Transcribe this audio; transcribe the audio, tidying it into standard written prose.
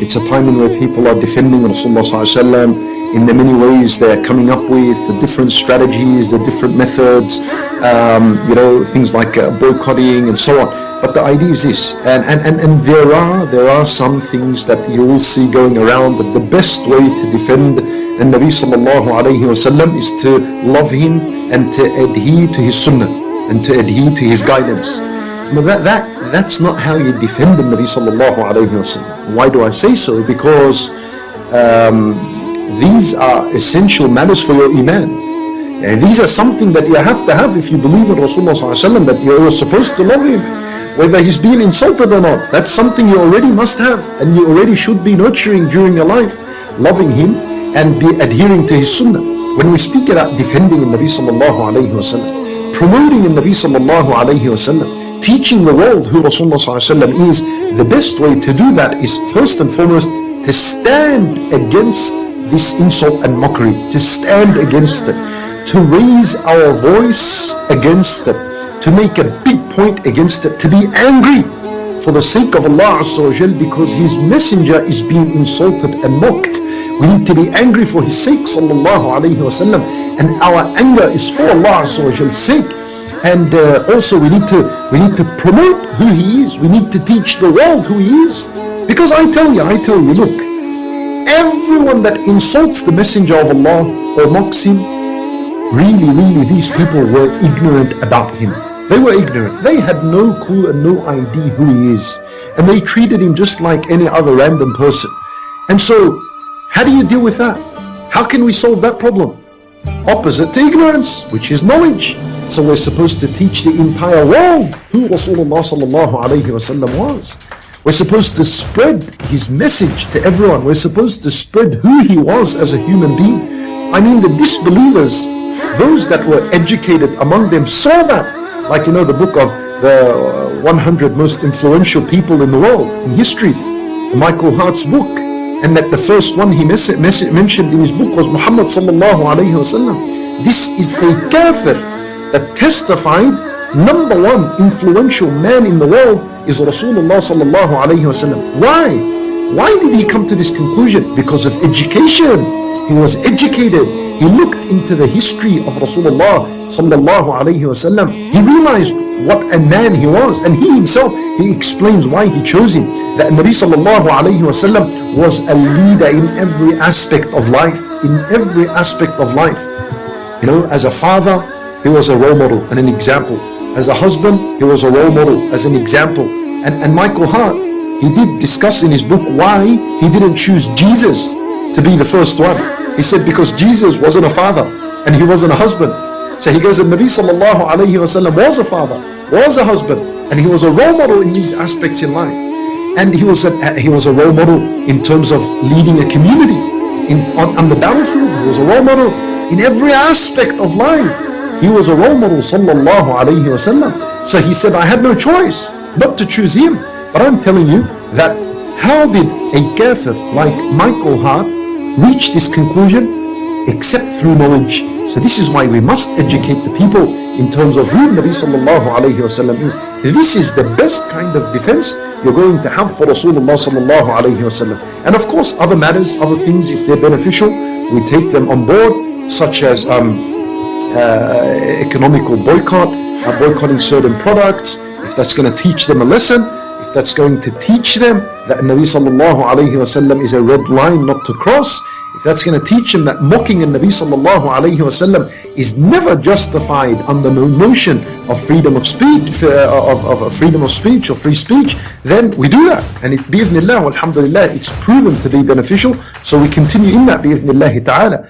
It's a time in where people are defending Rasulullah ﷺ in the many ways they are coming up with, the different strategies, the different methods, things like boycotting and so on. But the idea is this, and there are some things that you will see going around, but the best way to defend the Nabi sallallahu alayhi wasallam is to love him and to adhere to his sunnah and to adhere to his guidance. But that's not how you defend the Nabi sallallahu alayhi wasallam. Why do I say so? Because these are essential matters for your iman. And these are something that you have to have if you believe in Rasulullah sallallahu alayhi wasallam, that you're supposed to love him, whether he's been insulted or not. That's something you already must have, and you already should be nurturing during your life, loving him and be adhering to his sunnah. When we speak about defending the Nabi sallallahu alayhi wasallam, promoting the Nabi sallallahu alayhi wasallam, teaching the world who Rasulullah sallallahu alayhi wasallam is, the best way to do that is first and foremost to stand against this insult and mockery, to stand against it, to raise our voice against it, to make a big point against it, to be angry for the sake of Allah Azza wa Jal, because his messenger is being insulted and mocked. We need to be angry for his sake, sallallahu alayhi wasallam, and our anger is for Allah Azza wa Jal's sake. And also we need to promote who he is. We need to teach the world who he is. Because I tell you, look, everyone that insults the messenger of Allah or mocks him, really these people were ignorant about him. They were ignorant. They had no clue and no idea who he is. And they treated him just like any other random person. And so, how do you deal with that? How can we solve that problem? Opposite to ignorance, which is knowledge. So we're supposed to teach the entire world who Rasulullah sallallahu alayhi wasallam was. We're supposed to spread his message to everyone. We're supposed to spread who he was as a human being. I mean, the disbelievers, those that were educated among them, saw that. Like, the book of the 100 most influential people in the world, in history, Michael Hart's book. And that the first one he mentioned in his book was Mohammad sallallahu alayhi wasallam. This is a kafir that testified number one influential man in the world is Rasulullah sallallahu alayhi wasallam. Why did he come to this conclusion? Because of education. He was educated. He looked into the history of Rasulullah sallallahu alayhi wasallam. He realized what a man he was, and he himself, he explains why he chose him. That Nabi sallallahu alayhi wasallam was a leader in every aspect of life. In every aspect of life. As a father, he was a role model and an example. As a husband, he was a role model as an example. And Michael Hart, he did discuss in his book why he didn't choose Jesus to be the first one. He said because Jesus wasn't a father and he wasn't a husband. So he goes, and Nabi sallallahu alayhi wasallam was a father, was a husband, and he was a role model in these aspects in life. And he was a role model in terms of leading a community. On the battlefield, he was a role model in every aspect of life. He was a role model, sallallahu alayhi wasallam. So he said, I had no choice not to choose him. But I'm telling you that how did a kafir like Michael Hart reach this conclusion? Except through knowledge. So this is why we must educate the people in terms of who Nabi sallallahu alayhi wasallam is. This is the best kind of defense you're going to have for Rasulullah sallallahu alayhi wasallam. And of course, other matters, other things, if they're beneficial, we take them on board, such as economical boycott, boycotting certain products, if that's going to teach them a lesson, if that's going to teach them that Nabi sallallahu alayhi wasallam is a red line not to cross, if that's going to teach them that mocking a Nabi sallallahu alayhi wasallam is never justified under the notion of freedom of speech, or free speech, then we do that. And bi'idhnillah, alhamdulillah, it's proven to be beneficial. So we continue in that bi'idhnillah ta'ala.